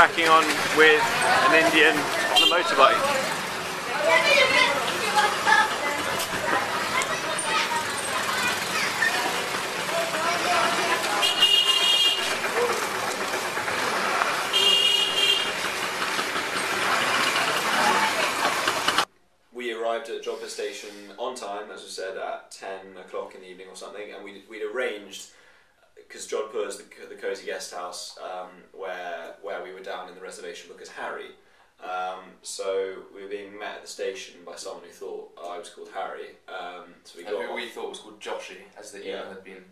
cracking on with an Indian on a motorbike. We arrived at Jodhpur station on time, as we said, at 10 o'clock in the evening or something, and we'd arranged, because Jodhpur is the cosy guest house where we were down in the reservation book as Harry. So we were being met at the station by someone who thought I was called Harry. So who we thought was called Joshi, as the email had been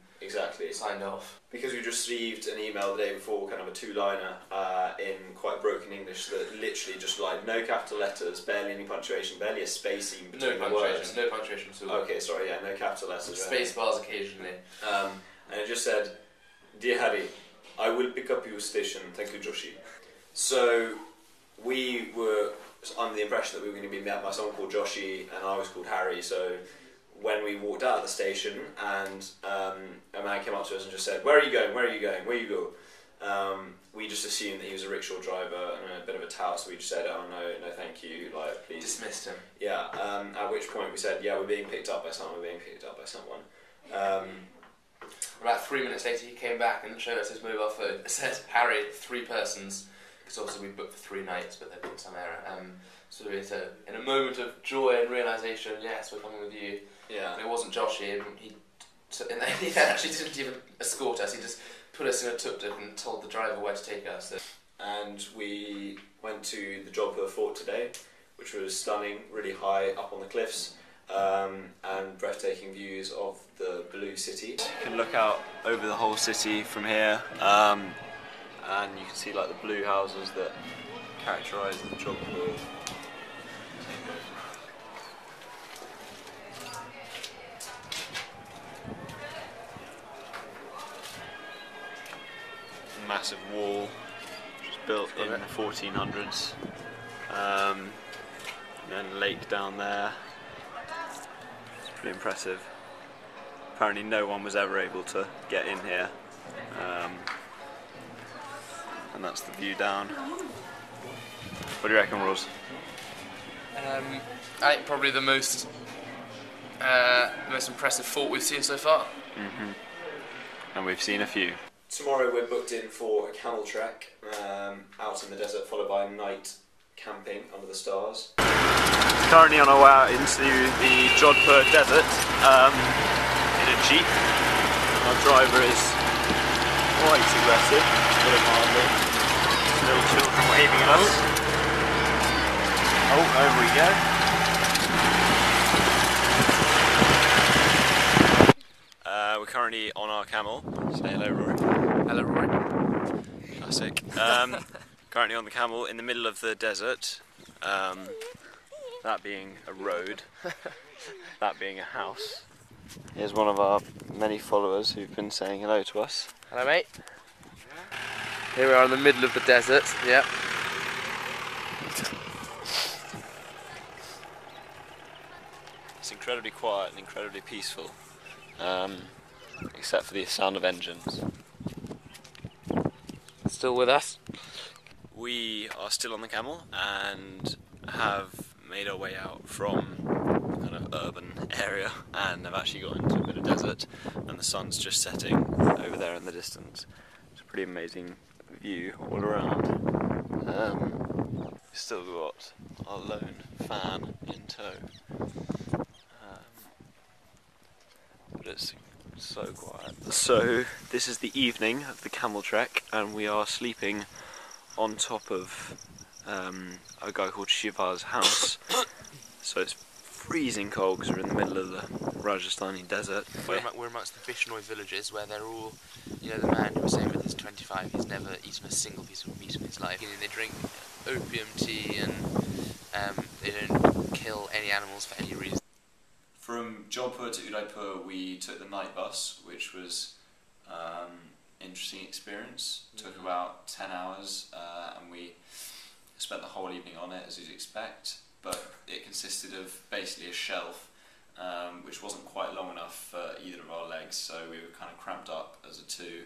signed off. Because we'd received an email the day before, kind of a two-liner in quite broken English that literally just like no capital letters, barely any punctuation, barely a spacing between the words. No punctuation at all. Okay, sorry, yeah, no capital letters. Space bars occasionally. And it just said, "Dear Harry, I will pick up you station. Thank you, Joshi." So we were under the impression that we were going to be met by someone called Joshi, and I was called Harry. So when we walked out of the station, and a man came up to us and just said, "Where are you going? Where are you going? Where you go?" We just assumed that he was a rickshaw driver and a bit of a tout, so we just said, "Oh no, thank you, like please." Dismissed him. Yeah. At which point we said, "Yeah, we're being picked up by someone. We're being picked up by someone." About 3 minutes later, he came back and showed us his mobile phone. It said, "Harry, 3 persons," because obviously we booked for 3 nights, but there'd been some error. So in a moment of joy and realisation, yes, we're coming with you. Yeah. And it wasn't Joshi, and he actually didn't even escort us. He just put us in a tuk-tuk and told the driver where to take us. And we went to the Jodhpur fort today, which was stunning, really high up on the cliffs, and breathtaking views of the blue city. You can look out over the whole city from here, and you can see like the blue houses that characterise the Jodhpur. Massive wall, which was built in the 1400s, and then a lake down there. It's pretty impressive. Apparently no one was ever able to get in here, and that's the view down. What do you reckon, Ross? I think probably the most impressive fort we've seen so far. And we've seen a few. Tomorrow we're booked in for a camel trek out in the desert, followed by night camping under the stars. Currently on our way out into the Jodhpur desert in a jeep. Our driver is quite aggressive, put it mildly. Little children waving at us. Oh, over we go. We're currently on our camel. Say hello, Rory. Hello, Rory. Classic. Currently on the camel in the middle of the desert. That being a road, that being a house. Here's one of our many followers who've been saying hello to us. Hello, mate. Here we are in the middle of the desert. Yep. It's incredibly quiet and incredibly peaceful. Except for the sound of engines. Still with us? We are still on the camel and have made our way out from kind of urban area and have actually got into a bit of desert, and the sun's just setting over there in the distance. It's a pretty amazing view all around. We've still got our lone fan in tow. But it's so quiet. So this is the evening of the camel trek, and we are sleeping on top of a guy called Shiva's house. So it's freezing cold because we're in the middle of the Rajasthani desert. We're amongst the Bishnoi villages where they're all, you know, the man who was saying with his 25, he's never eaten a single piece of meat in his life. You know, they drink opium tea and they don't kill any animals for any reason. From Jodhpur to Udaipur we took the night bus, which was interesting experience. Took about 10 hours and we spent the whole evening on it, as you'd expect, but it consisted of basically a shelf which wasn't quite long enough for either of our legs, so we were kind of cramped up as a two,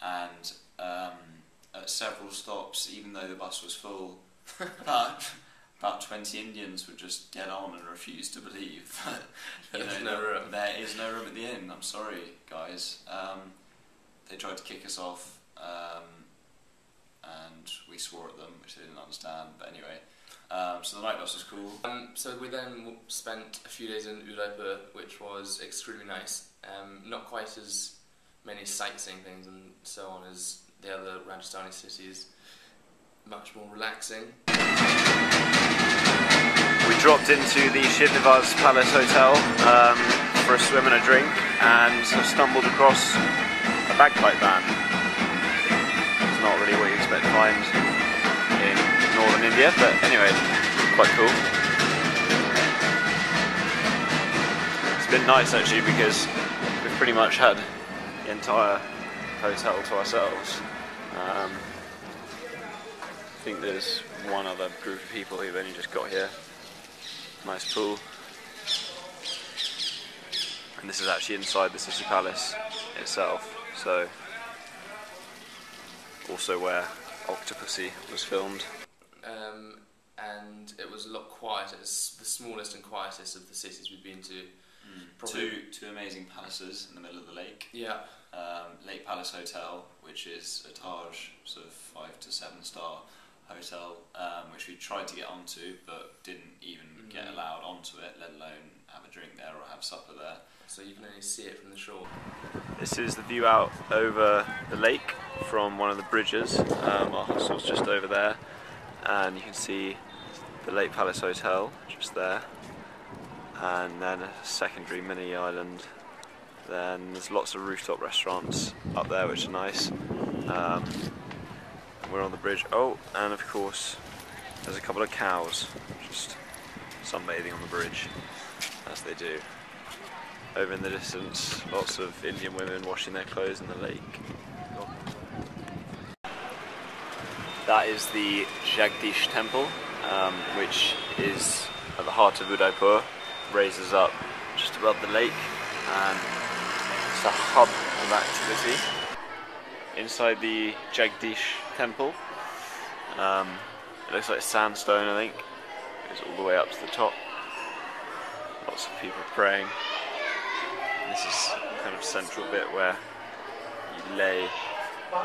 and several stops, even though the bus was full, about 20 Indians would just get on and refuse to believe that there is no room at the inn. I'm sorry, guys. They tried to kick us off, and we swore at them, which they didn't understand. But anyway, so the night bus was cool. So we then spent a few days in Udaipur, which was extremely nice. Not quite as many sightseeing things and so on as the other Rajasthani cities. Much more relaxing. We dropped into the Srinivas Palace Hotel for a swim and a drink, and stumbled across a bagpipe band. It's not really what you expect to find in northern India, but anyway, quite cool. It's been nice actually, because we've pretty much had the entire hotel to ourselves. I think there's one other group of people who've only just got here. Nice pool. And this is actually inside the city palace itself, so also where Octopussy was filmed. And it was a lot quieter. It's the smallest and quietest of the cities we've been to. Two amazing palaces in the middle of the lake. Yeah. Lake Palace Hotel, which is a Taj sort of 5 to 7 star hotel, which we tried to get onto but didn't even get allowed onto it, let alone have a drink there or have supper there. So you can only see it from the shore. This is the view out over the lake from one of the bridges. Our hostel's just over there, and you can see the Lake Palace Hotel just there, and then a secondary mini island. Then there's lots of rooftop restaurants up there which are nice. We're on the bridge. Oh, and of course there's a couple of cows just sunbathing on the bridge, as they do. Over in the distance, lots of Indian women washing their clothes in the lake. That is the Jagdish temple, which is at the heart of Udaipur, raises up just above the lake, and it's a hub of activity. Inside the Jagdish temple, it looks like sandstone, I think. It goes all the way up to the top. Lots of people praying. This is the kind of central bit where you lay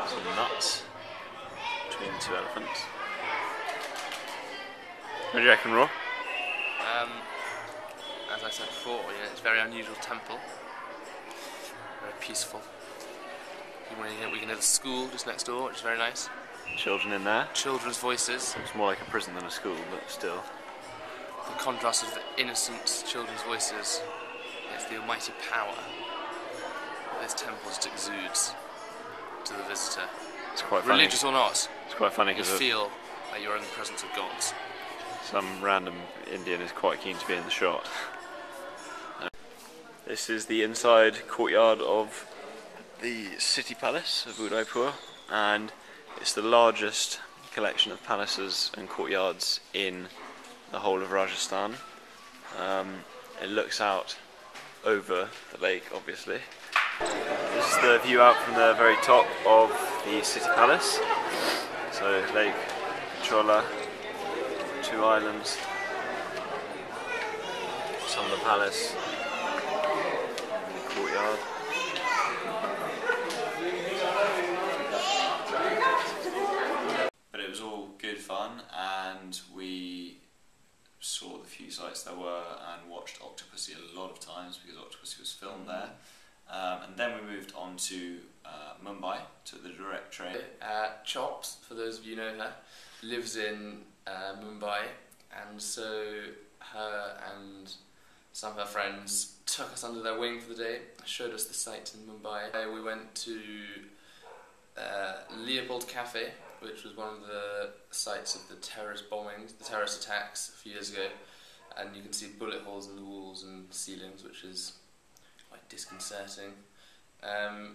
some nuts between the two elephants. What do you reckon, Raw? As I said before, it's a very unusual temple. Very peaceful. We can hear the school just next door, which is very nice. Children in there. Children's voices. It's more like a prison than a school, but still. The contrast of the innocent children's voices against the almighty power this temple just exudes to the visitor. It's quite funny. Religious or not, It's quite funny you because feel that you're in the presence of gods. some random Indian is quite keen to be in the shot. This is the inside courtyard of the city palace of Udaipur, and it's the largest collection of palaces and courtyards in the whole of Rajasthan. It looks out over the lake, obviously. This is the view out from the very top of the city palace. So Lake Chola, two islands, some of the palace, the courtyard. But it was all good fun, and we saw the few sites there were and watched Octopussy a lot of times because Octopussy was filmed there. And then we moved on to Mumbai, to the direct train. Chops, for those of you who know her, lives in Mumbai, and so her and some of her friends took us under their wing for the day, showed us the sights in Mumbai. We went to Leopold Cafe, which was one of the sites of the terrorist bombings, the terrorist attacks a few years ago, and you can see bullet holes in the walls and ceilings, which is quite disconcerting.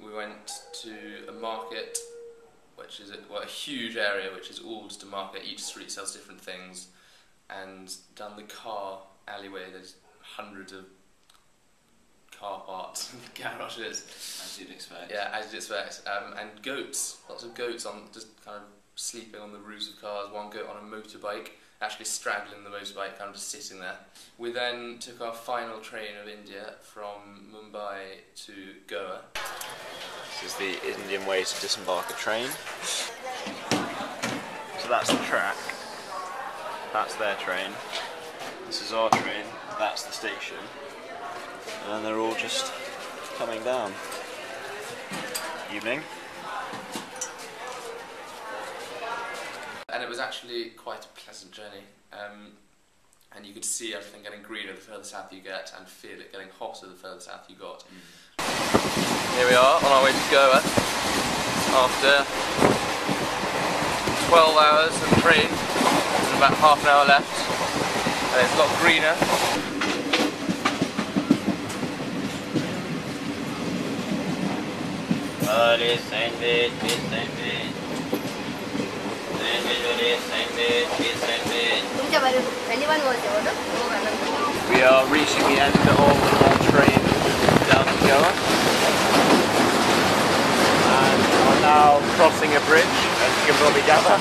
We went to a market, which is a huge area, which is all just a market. Each street sells different things, and down the car alleyway there's hundreds of car parts and garages. As you'd expect. Yeah, as you'd expect. And goats, lots of goats on just kind of sleeping on the roofs of cars. One goat on a motorbike, actually straddling the motorbike, kind of just sitting there. We then took our final train of India from Mumbai to Goa. This is the Indian way to disembark a train. So that's the track. That's their train. This is our train. That's the station. And they're all just coming down. Evening. And it was actually quite a pleasant journey. And you could see everything getting greener the further south you get, and feel it getting hotter the further south you got. Here we are on our way to Goa after 12 hours of the train and about half an hour left, and it's a lot greener. We are reaching the end of our train down to Goa, and are now crossing a bridge, as you can probably gather.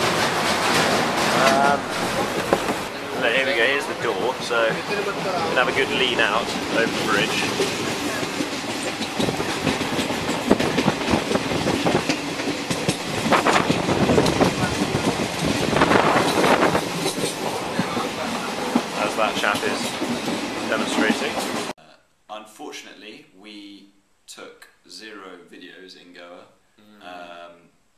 Here we go, here's the door, so we can have a good lean out over the bridge. That chap is demonstrating. Unfortunately, we took 0 videos in Goa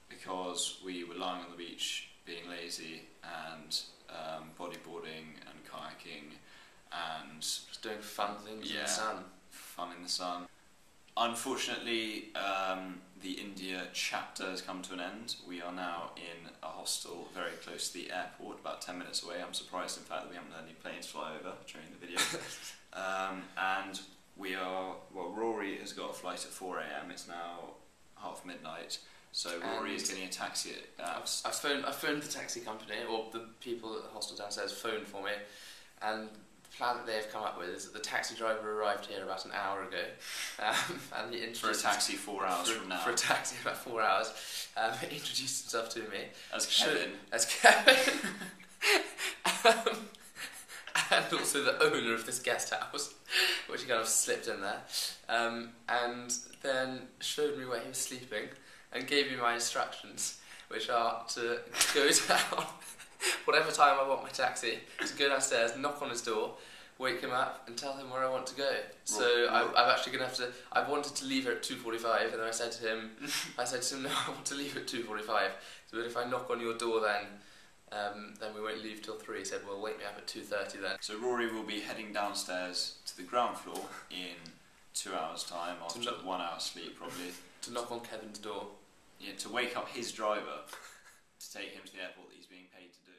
because we were lying on the beach being lazy and bodyboarding and kayaking and Just doing fun things in the sun. Fun in the sun. Unfortunately, the India chapter has come to an end. We are now in a hostel very close to the airport, about 10 minutes away. I'm surprised, in fact, that we haven't had any planes fly over during the video. And we are, well, Rory has got a flight at 4 AM. It's now midnight. So Rory is getting a taxi at... I phoned the taxi company, or the people at the hostel downstairs phoned for me, and the plan that they've come up with is that the taxi driver arrived here about an hour ago, and he introduced... For a taxi 4 hours from now. For a taxi about 4 hours. He introduced himself to me. As Kevin. As Kevin. And also the owner of this guest house, which he kind of slipped in there. And then showed me where he was sleeping, and gave me my instructions, which are to go down whatever time I want my taxi, to go downstairs, knock on his door, wake him up and tell him where I want to go. So I'm actually going to have to... I wanted to leave here at 2:45, and then I said to him, no, I want to leave at 2:45, but if I knock on your door then we won't leave till 3. He said, well, wake me up at 2:30 then. So Rory will be heading downstairs to the ground floor in 2 hours' time, after 1 hour's sleep probably. To knock on Kevin's door. Yeah, to wake up his driver to take him to the airport that he's being paid to do.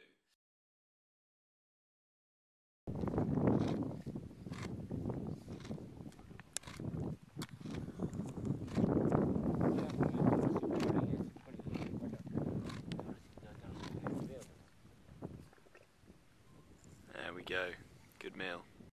There we go. Good meal.